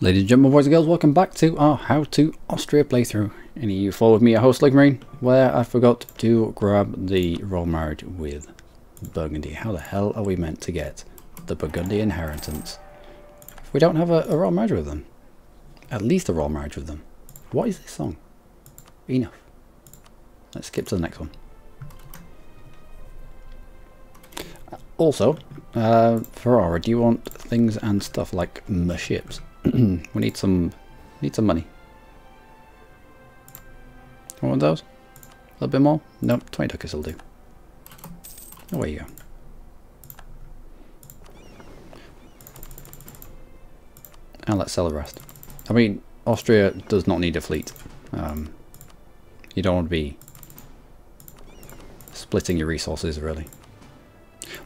Ladies and gentlemen, boys and girls, welcome back to our How to Austria playthrough. And you follow with me, your host Luckymarine, where I forgot to grab the royal marriage with Burgundy. How the hell are we meant to get the Burgundy inheritance if we don't have a royal marriage with them? At least a royal marriage with them. What is this song? Enough. Let's skip to the next one. Also, Ferrara, do you want things and stuff like the ships? We need some money. Want those? A little bit more? Nope, 20 ducats will do. Away you go. And let's sell the rest. I mean, Austria does not need a fleet. You don't want to be splitting your resources, really.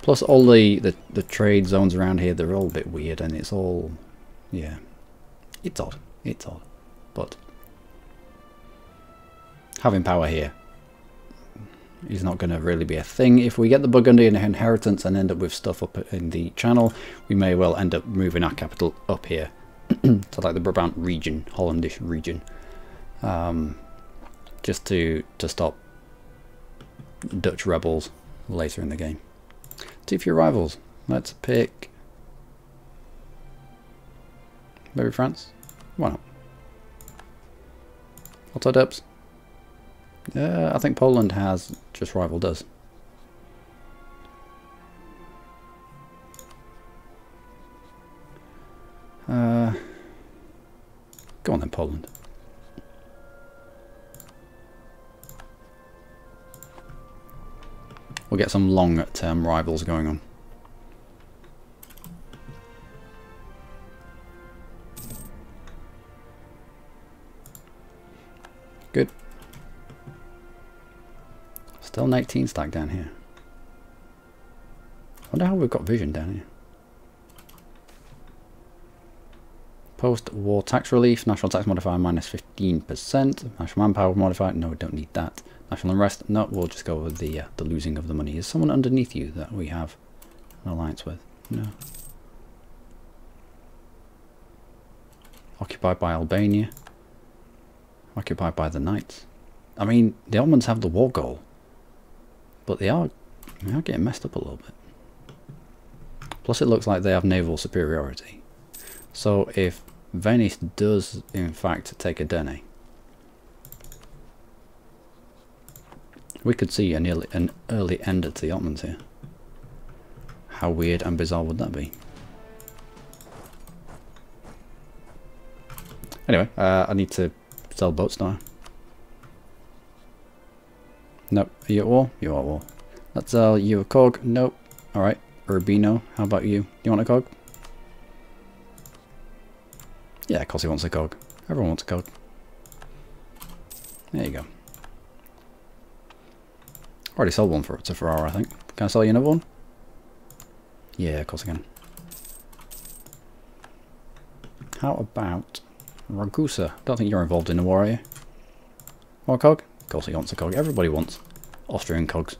Plus, all the trade zones around here, they're all a bit weird, and it's all... yeah. It's odd. It's odd. But having power here is not going to really be a thing. If we get the Burgundian inheritance and end up with stuff up in the channel, we may well end up moving our capital up here to like the Brabant region, Hollandish region, just to stop Dutch rebels later in the game. 2 few rivals. Let's pick maybe France. Why not? Auto dubs. I think Poland has just rivaled us. Go on then, Poland. We'll get some long-term rivals going on. Good. Still an 18 stack down here. I wonder how we've got vision down here. Post-war tax relief, national tax modifier minus 15%. National manpower modifier, no, we don't need that. National unrest, no, we'll just go with the losing of the money. Is someone underneath you that we have an alliance with? No. Occupied by Albania. Occupied by the Knights. I mean, the Ottomans have the war goal, but they are getting messed up a little bit. Plus it looks like they have naval superiority. So if Venice does in fact take a Dene, we could see an early end to the Ottomans here. How weird and bizarre would that be? Anyway, I need to sell boats now. Nope. Are you at war? You are at war. Let's sell you a cog. Nope. Alright. Urbino, how about you? Do you want a cog? Yeah, of course he wants a cog. Everyone wants a cog. There you go. Already sold one to Ferrara, I think. Can I sell you another one? Yeah, of course I can. How about Ragusa? Don't think you're involved in the war, are you? Want a cog? Of course he wants a cog. Everybody wants Austrian cogs.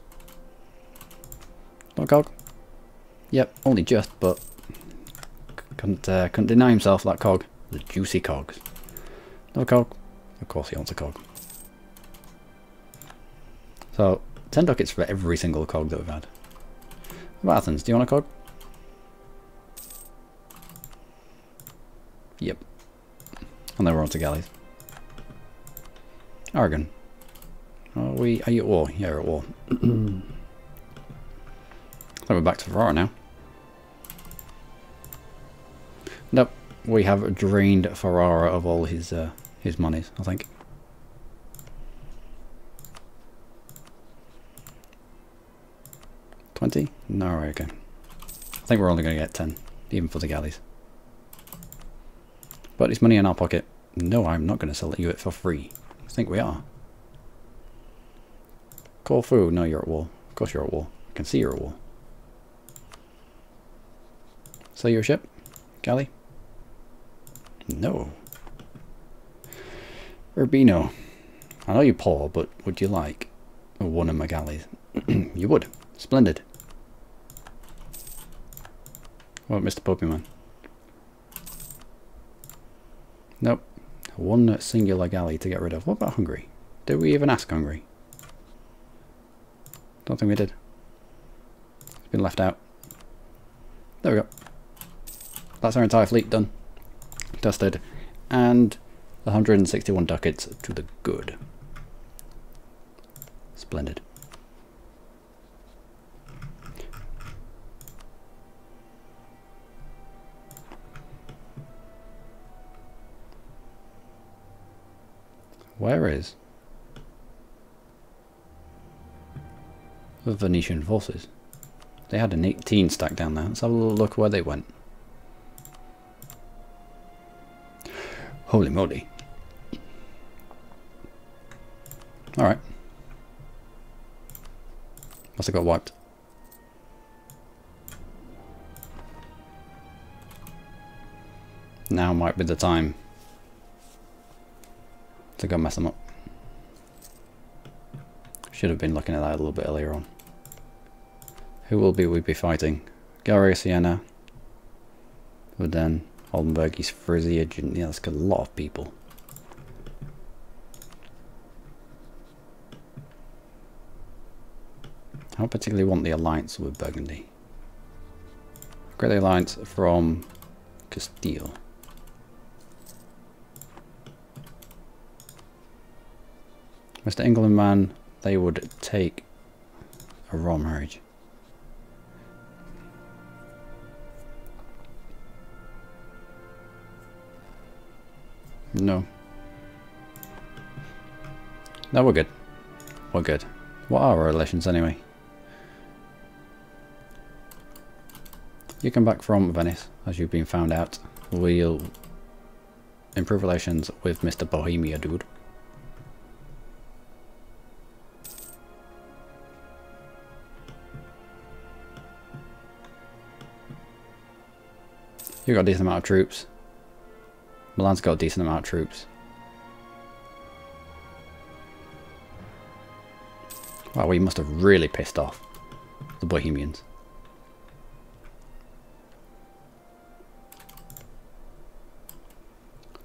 Want a cog? Yep, only just, but couldn't deny himself that cog. The juicy cogs. No cog? Of course he wants a cog. So 10 ducats for every single cog that we've had. What about Athens? Do you want a cog? Yep. And then we're on to galleys. Aragon. Are you at war? Yeah, we're at war. I think we're back to Ferrara now. Nope. We have drained Ferrara of all his monies, I think. $20? No, right, okay. I think we're only going to get 10, even for the galleys. But it's money in our pocket. No, I'm not going to sell you it for free. I think we are. Corfu, no, you're at war. Of course you're at war. I can see you're at war. Sell your ship? Galley? No. Urbino. I know you're poor, but would you like one of my galleys? You would. Splendid. What, Mr. Pokemon? Nope. One singular galley to get rid of. What about Hungary? Did we even ask Hungary? Don't think we did. It's been left out. There we go. That's our entire fleet done. Dusted. And 161 ducats to the good. Splendid. Where is the Venetian forces? They had an 18 stack down there. Let's have a little look where they went. Holy moly. Alright. Must have got wiped. Now might be the time to go mess them up. Should have been looking at that a little bit earlier on. Who will we be fighting? Galleria Siena. Verden, Oldenburg, East Frisia. Yeah, that's got a lot of people. I don't particularly want the alliance with Burgundy. Get the alliance from Castile. Mr. England man, they would take a royal marriage. No. No, we're good. We're good. What are our relations anyway? You come back from Venice, as you've been found out. We'll improve relations with Mr. Bohemia, dude. You've got a decent amount of troops. Milan's got a decent amount of troops. Wow, we must have really pissed off the Bohemians.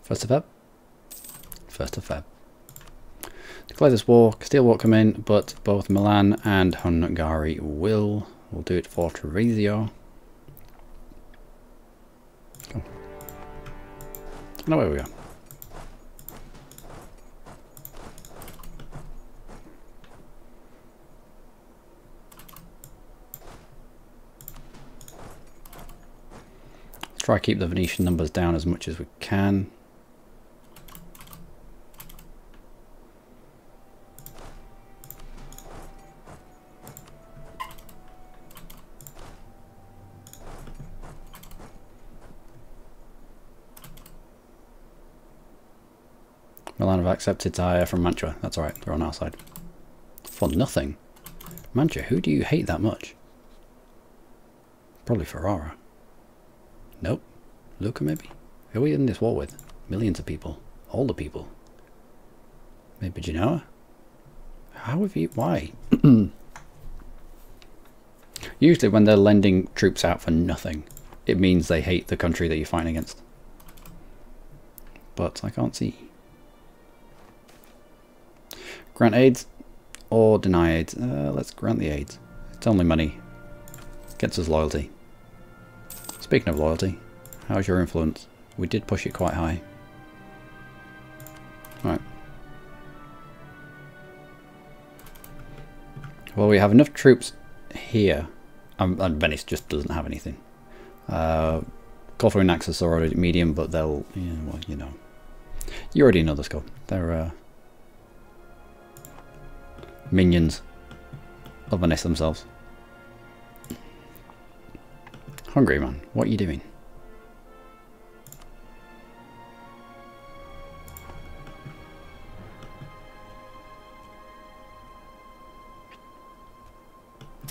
First of Feb? First of Feb. Declare this war. Castile won't come in, but both Milan and Hungary will. We'll do it for Treviso. Go. And away we go. Try to keep the Venetian numbers down as much as we can. Milan have accepted to hire from Mantua. That's alright, they're on our side. For nothing. Mantua, who do you hate that much? Probably Ferrara. Nope. Lucca maybe? Who are we in this war with? Millions of people. All the people. Maybe Genoa? How have you... Why? Usually when they're lending troops out for nothing, it means they hate the country that you're fighting against. But I can't see. Grant aids or deny aids? Let's grant the aids. It's only money. Gets us loyalty. Speaking of loyalty, how's your influence? We did push it quite high. Right. Well, we have enough troops here. And Venice just doesn't have anything. Corfu and Naxos are already medium, but they'll... Yeah, well, you know. You already know the score. They're... minions of Venice themselves. Hungry man, what are you doing?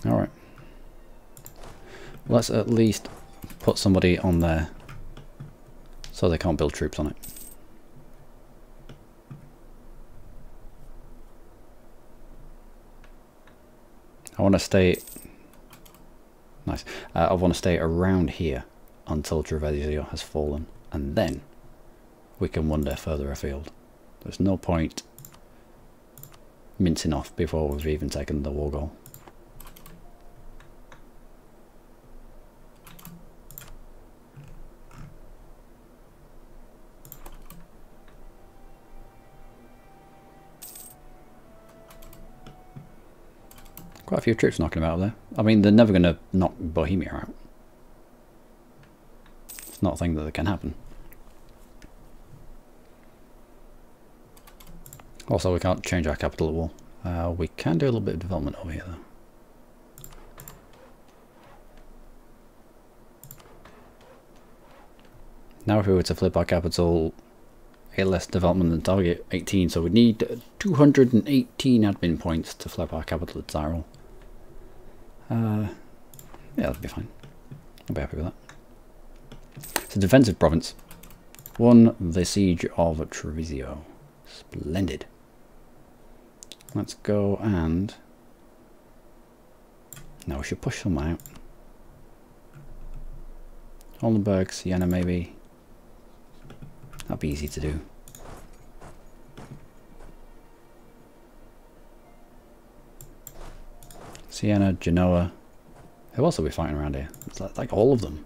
Alright. Let's at least put somebody on there so they can't build troops on it. I want to stay... Nice. I want to stay around here until Treviso has fallen. And then we can wander further afield. There's no point mincing off before we've even taken the war goal. Quite a few troops knocking about there. I mean, they're never going to knock Bohemia out. It's not a thing that can happen. Also, we can't change our capital at all. We can do a little bit of development over here, though. Now, if we were to flip our capital, 8 less development than target, 18. So we need 218 admin points to flip our capital to Tyrol. Yeah, that'll be fine. I'll be happy with that. It's a defensive province. Won the siege of Treviso. Splendid. Let's go and... No, we should push some out. Oldenburg, Siena maybe. That'd be easy to do. Siena, Genoa. Who else are we fighting around here? It's like all of them.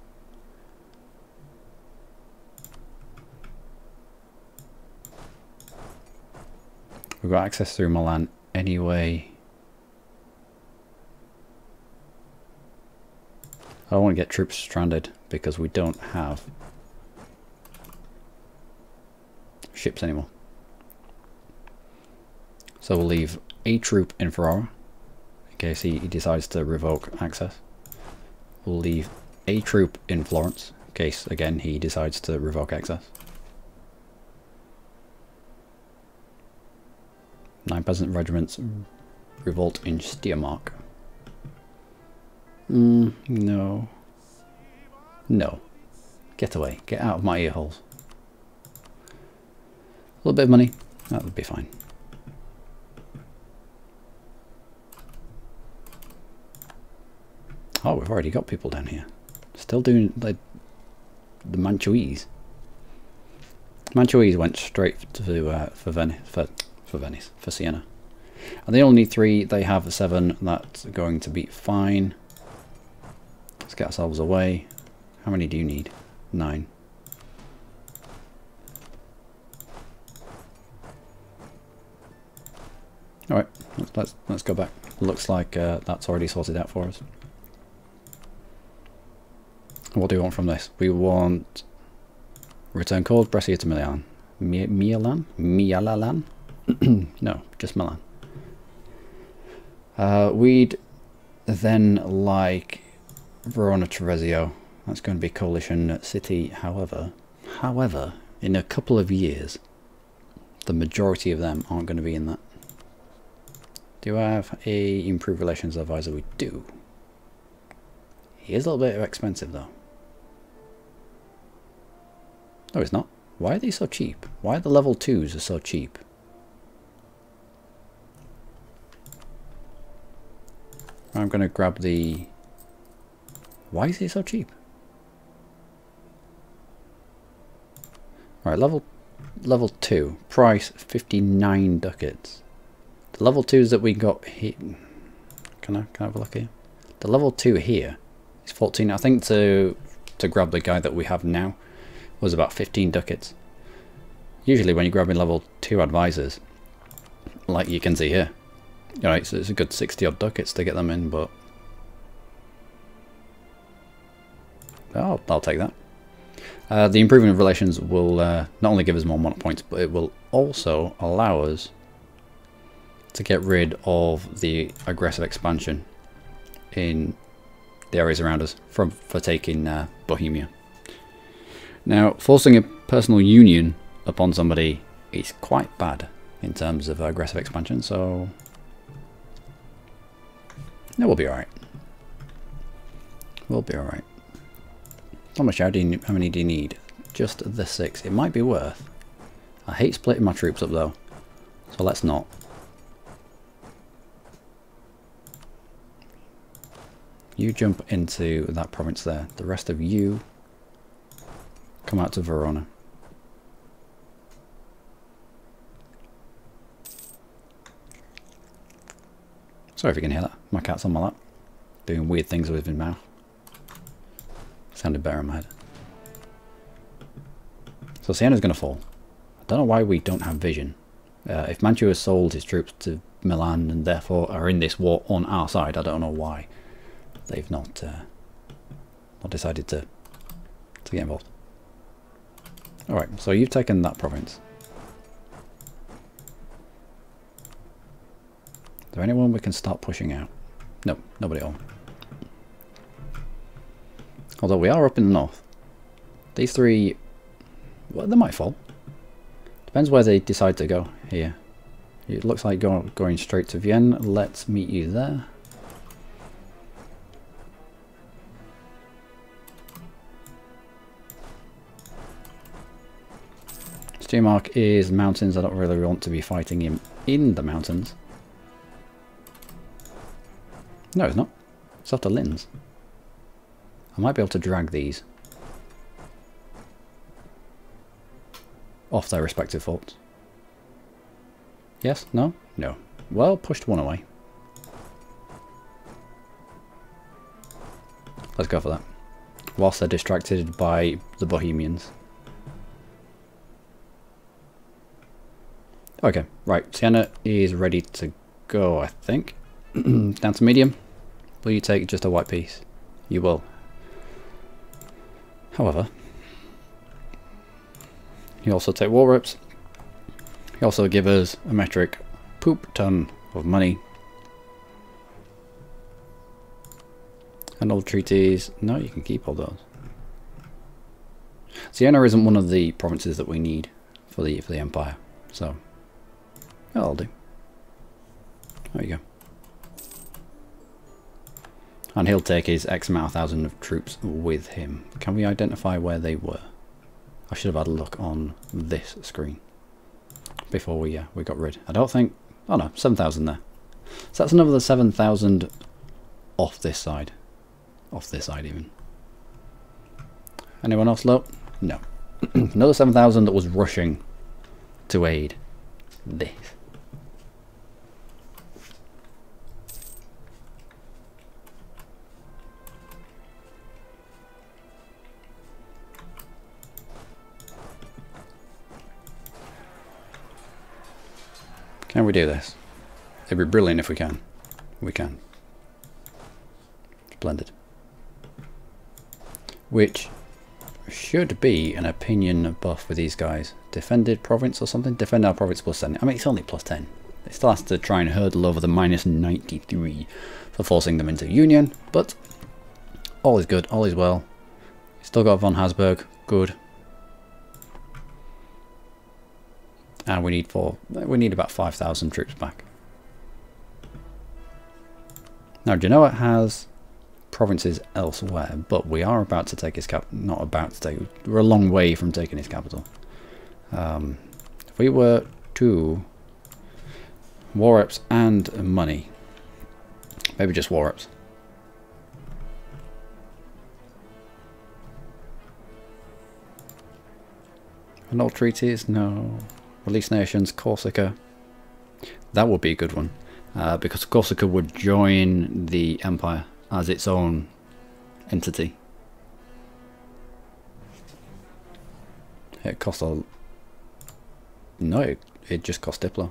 We've got access through Milan anyway. I don't want to get troops stranded because we don't have ships anymore. So we'll leave a troop in Ferrara in case he decides to revoke access. We'll leave a troop in Florence in case, again, he decides to revoke access. 9 peasant regiments revolt in Steiermark. No. No. Get away. Get out of my ear holes. A little bit of money. That would be fine. Oh, we've already got people down here. Still doing like the Manchus. Manchus went straight to for Venice, for Siena. And they only need 3, they have 7, that's going to be fine. Let's get ourselves away. How many do you need? 9. Alright, let's go back. Looks like that's already sorted out for us. What do we want from this? We want return called Brescia to Milan. Milan? Milan? No, just Milan. We'd then like Verona Treviso. That's going to be coalition city. However, in a couple of years, the majority of them aren't going to be in that. Do I have a improved relations advisor? We do. He is a little bit expensive though. No, it's not. Why are they so cheap? Why are the level 2s so cheap? I'm going to grab the... Why is he so cheap? Right, level 2. Price 59 ducats. The level 2s that we got here... Can I have a look here? The level 2 here is 14. I think to grab the guy that we have now was about 15 ducats. Usually when you're grabbing level 2 advisors, like you can see here, alright, so it's a good 60 odd ducats to get them in, but I'll take that. The improvement of relations will not only give us more monarch points, but it will also allow us to get rid of the aggressive expansion in the areas around us for taking Bohemia. Now, forcing a personal union upon somebody is quite bad in terms of aggressive expansion, so no, we'll be alright. We'll be alright. How many do you need? Just the 6. It might be worth. I hate splitting my troops up though, so let's not. You jump into that province there. The rest of you come out to Verona. Sorry if you can hear that. My cat's on my lap, doing weird things with his mouth. Sounded better in my head. So Sienna's going to fall. I don't know why we don't have vision. If Mantua has sold his troops to Milan and therefore are in this war on our side, I don't know why they've not decided to get involved. Alright, so you've taken that province. Is there anyone we can start pushing out? No, nobody at all. Although we are up in the north. These three, well, they might fall. Depends where they decide to go here. It looks like going straight to Vienna. Let's meet you there. Steiermark is mountains. I don't really want to be fighting him in the mountains. No, it's not. It's after Linz. I might be able to drag these off their respective forts. Yes? No? No. Well, pushed one away. Let's go for that. Whilst they're distracted by the Bohemians. Okay, right. Sienna is ready to go, I think. Down to medium. Will you take just a white piece? You will. However, you also take war reps. You also give us a metric poop ton of money. And old treaties. No, you can keep all those. Siena isn't one of the provinces that we need for the empire, so that'll do. There you go. And he'll take his X amount of thousand of troops with him. Can we identify where they were? I should have had a look on this screen before we got rid. I don't think... Oh no, 7,000 there. So that's another 7,000 off this side. Off this side even. Anyone else low? No. Another 7,000 that was rushing to aid this. Can we do this? It'd be brilliant if we can. We can. Splendid. Which should be an opinion buff for these guys. Defended province or something? Defend our province plus 10. I mean, it's only plus 10. It still has to try and hurdle over the minus 93 for forcing them into union. But all is good. All is well. Still got von Habsburg. Good. And we need about 5,000 troops back. Now Genoa has provinces elsewhere, but we are about to take his not about to take, we're a long way from taking his capital. If we were to war reps and money, maybe just war reps. And all treaties, no. Release nations, Corsica. That would be a good one. Because Corsica would join the empire as its own entity. It cost a... No, it just cost Diplo.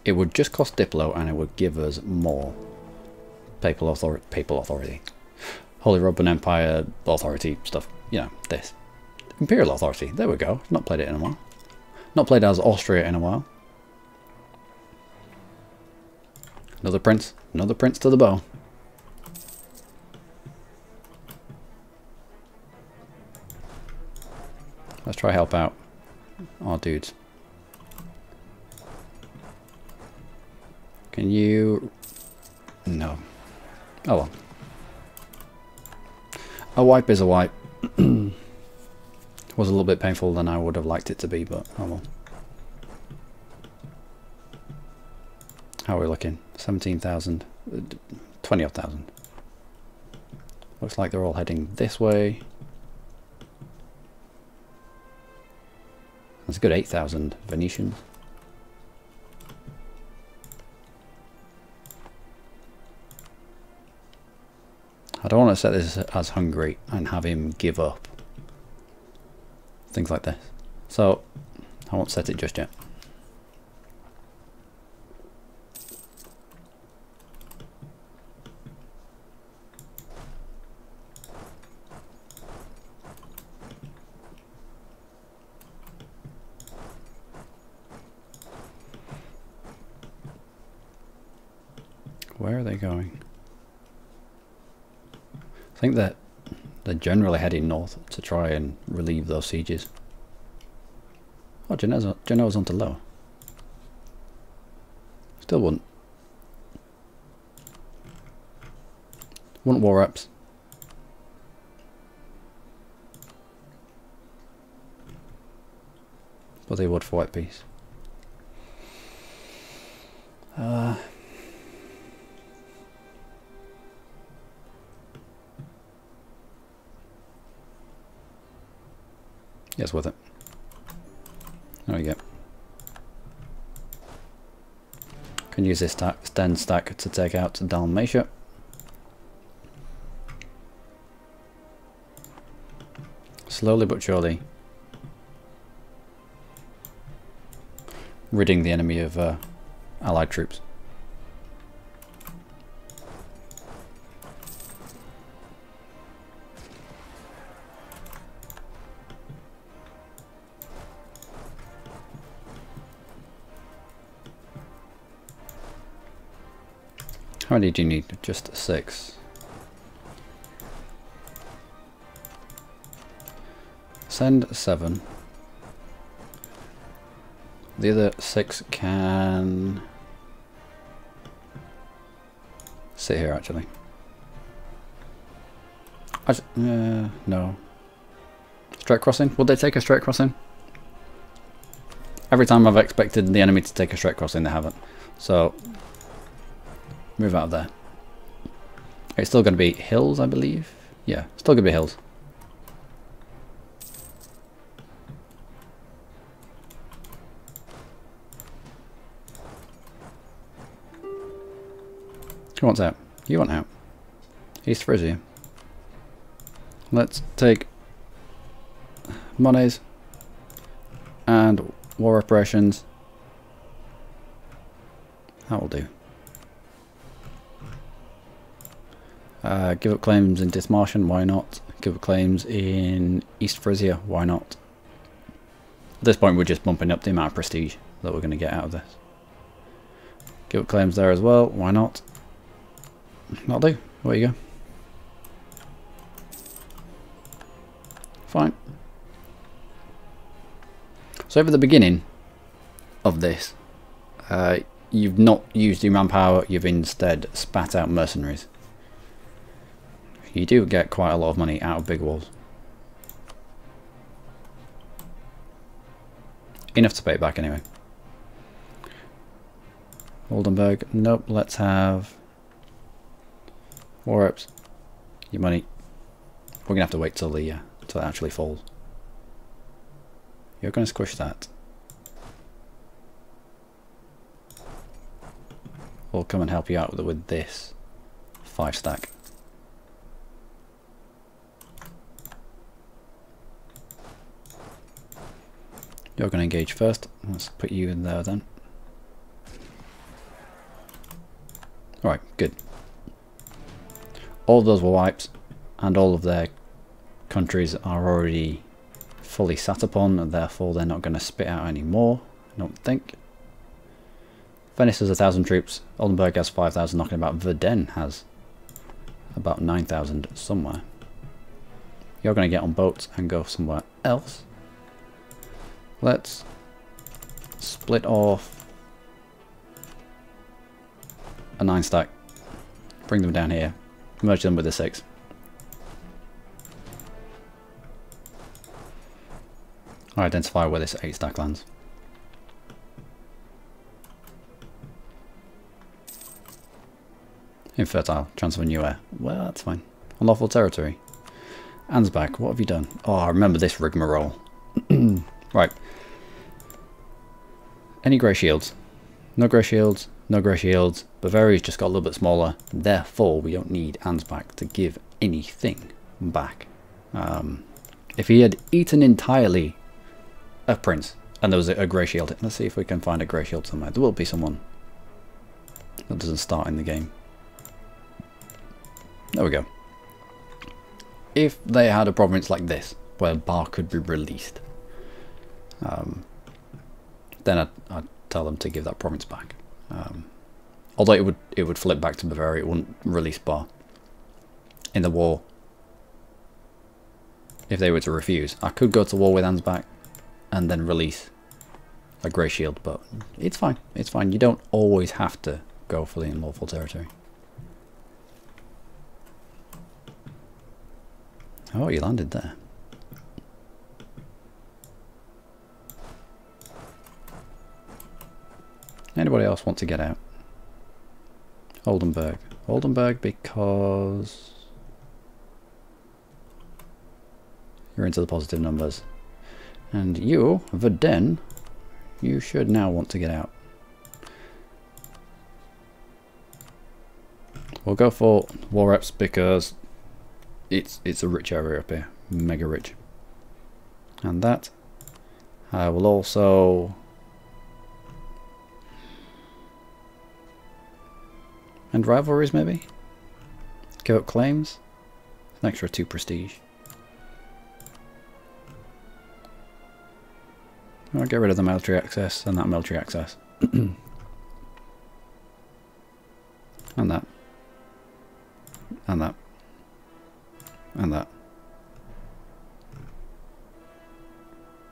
It would just cost Diplo and it would give us more papal authority. Holy Roman Empire authority stuff. You know, this. Imperial authority. There we go. Not played it in a while. Not played as Austria in a while. Another prince to the bow. Let's try help out our dudes. Can you... No. Oh well. A wipe is a wipe. Was a little bit painful than I would have liked it to be, but oh well. How are we looking? 17,000, 20 odd thousand. Looks like they're all heading this way. That's a good 8,000 Venetians. don't want to set this as hungry and have him give up. Things like this. So I won't set it just yet. Where are they going? I think that they're generally heading north to try and relieve those sieges. Oh, Genoa's onto low. Still wouldn't war ups. But they would for white peace. Yes, with it. There we go. Can use this stand stack to take out Dalmatia. Slowly but surely ridding the enemy of allied troops. How many do you need? Just 6. Send 7. The other 6 can sit here actually. No. Straight crossing? Would they take a straight crossing? Every time I've expected the enemy to take a straight crossing, they haven't. So move out of there. It's still going to be hills, I believe. Yeah, still going to be hills. Who wants out? You want out. East Frisia. Let's take monies and war operations. That will do. Give up claims in Dismartian, why not? Give up claims in East Frisia, why not? At this point we're just bumping up the amount of prestige that we're going to get out of this. Give up claims there as well, why not? That'll do, away you go. Fine. So over the beginning of this, you've not used your manpower, you've instead spat out mercenaries. You do get quite a lot of money out of big walls. Enough to pay it back anyway. Oldenburg, nope, let's have war ups. Your money. We're gonna have to wait till it actually falls. You're gonna squish that. We'll come and help you out with this 5 stack. You're going to engage first. Let's put you in there then. Alright, good. All of those were wipes, and all of their countries are already fully sat upon, and therefore they're not going to spit out any more, I don't think. Venice has 1,000 troops, Oldenburg has 5,000 knocking about, Verden has about 9,000 somewhere. You're going to get on boats and go somewhere else. Let's split off a 9 stack, bring them down here, merge them with the 6. Identify where this 8 stack lands. Infertile, transfer new heir. Well, that's fine. Unlawful territory. Ansbach, what have you done? Oh, I remember this rigmarole. Right. Any grey shields? No grey shields, no grey shields. Bavaria's just got a little bit smaller. Therefore, we don't need Ansbach to give anything back. If he had eaten entirely a prince, and there was a grey shield, let's see if we can find a grey shield somewhere. There will be someone that doesn't start in the game. There we go. If they had a province like this, where Bar could be released, then I'd tell them to give that province back. Although it would flip back to Bavaria, it wouldn't release Bar in the war. If they were to refuse, I could go to war with Ansbach and then release a grey shield, but it's fine. It's fine. You don't always have to go for the unlawful territory. Oh, you landed there. Anybody else want to get out? Oldenburg. Oldenburg because you're into the positive numbers. And you, Verden, you should now want to get out. We'll go for war reps because it's a rich area up here. Mega rich. And that will also... And rivalries, maybe? Give up claims. An extra 2 prestige. I'll get rid of the military access and that military access. And that. And that. And that.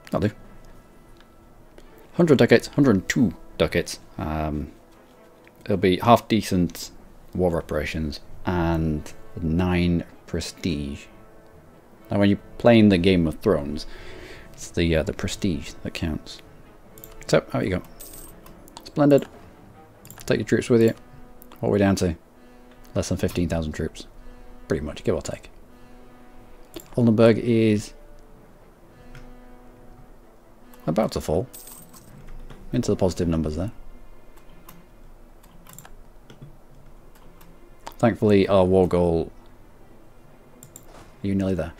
That'll do. 100 ducats, 102 ducats. It'll be half decent war reparations and 9 prestige. Now when you're playing the Game of Thrones, it's the prestige that counts. So, out you go. Splendid. Take your troops with you. What are we down to? Less than 15,000 troops. Pretty much, give or take. Oldenburg is about to fall. Into the positive numbers there. Thankfully, our war goal... You nearly there.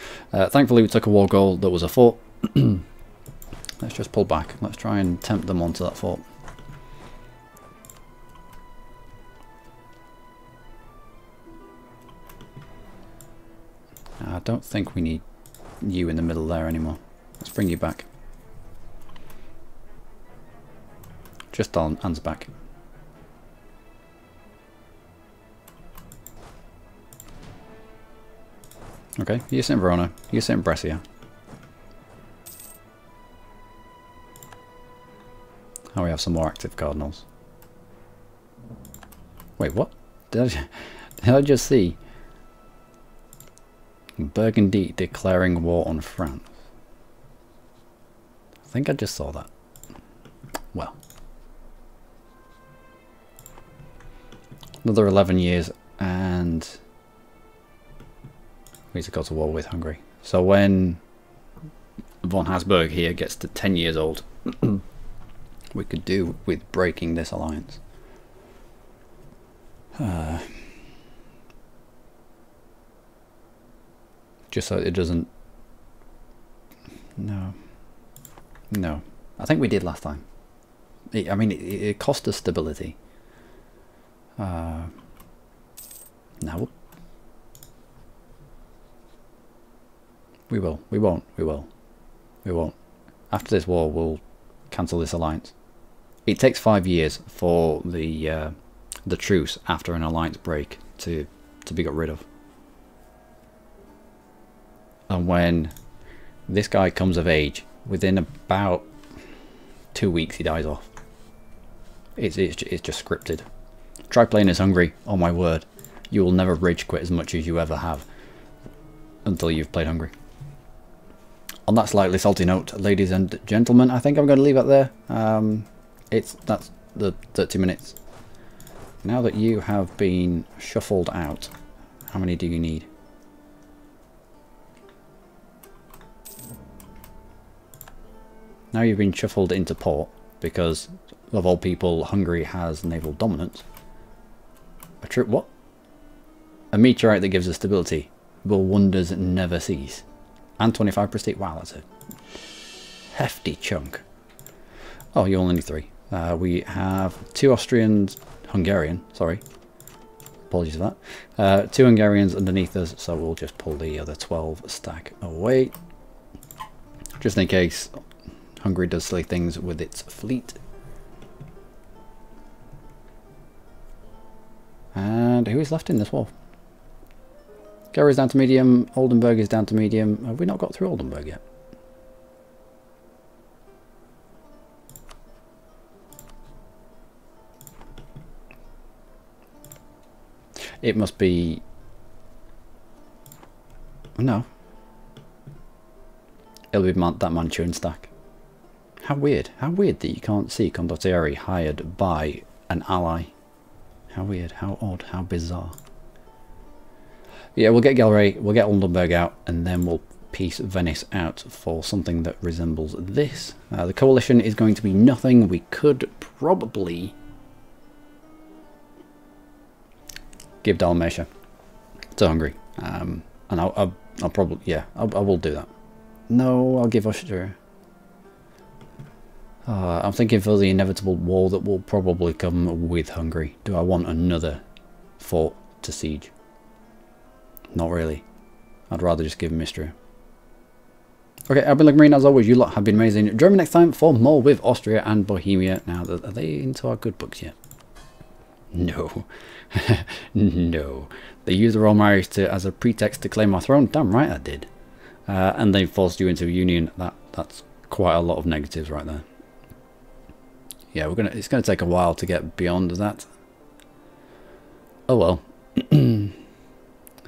Thankfully, we took a war goal that was a fort. Let's just pull back. Let's try and tempt them onto that fort. I don't think we need you in the middle there anymore. Let's bring you back. Just on Ansbach. Okay, you sit in Verona, you sit in Brescia. Now we have some more active cardinals. Wait, what? Did I just see Burgundy declaring war on France? I think I just saw that. Well. Another 11 years and we need to go to war with Hungary. So when von Habsburg here gets to 10 years old, we could do with breaking this alliance. Just so it doesn't... No. No. I think we did last time. I mean, it cost us stability. No. We will. We won't. We will. We won't. After this war, we'll cancel this alliance. It takes 5 years for the truce after an alliance break to be got rid of. And when this guy comes of age, within about 2 weeks he dies off. It's just scripted. Try playing as Hungary, oh my word. You will never rage quit as much as you ever have until you've played Hungary. On that slightly salty note, ladies and gentlemen, I think I'm going to leave it there. That's the 30 minutes. Now that you have been shuffled out, how many do you need? Now you've been shuffled into port, because of all people, Hungary has naval dominance. A troop, what? A meteorite that gives us stability. will wonders never cease. And 25 prestige. Wow, that's a hefty chunk. Oh, you only need 3. We have 2 Austrians, Hungarian, sorry. Apologies for that. 2 Hungarians underneath us, so we'll just pull the other 12 stack away. Just in case Hungary does silly things with its fleet. And who is left in this war? Gary's down to medium, Oldenburg is down to medium. Have we not got through Oldenburg yet? It must be... No. It'll be that Manchurian stack. How weird. How weird that you can't see Condottieri hired by an ally. How weird. How odd. How bizarre. Yeah, we'll get Galray, we'll get Oldenburg out, and then we'll piece Venice out for something that resembles this. The coalition is going to be nothing. We could probably give Dalmatia to Hungary, and I'll probably, yeah, I will do that. No, I'll give Austria. I'm thinking for the inevitable war that will probably come with Hungary. Do I want another fort to siege? Not really. I'd rather just give him Istria. Okay, I've been Luckymarine, as always. You lot have been amazing. Join me next time for more with Austria and Bohemia. Now, are they into our good books yet? No. No. They used the royal marriage as a pretext to claim our throne. Damn right I did. And they forced you into a union. That's quite a lot of negatives right there. Yeah, it's gonna take a while to get beyond that. Oh well.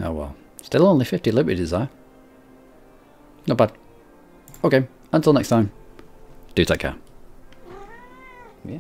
Oh well. Still only 50 Liberty Desire. Not bad. Okay, until next time. Do take care. Yeah.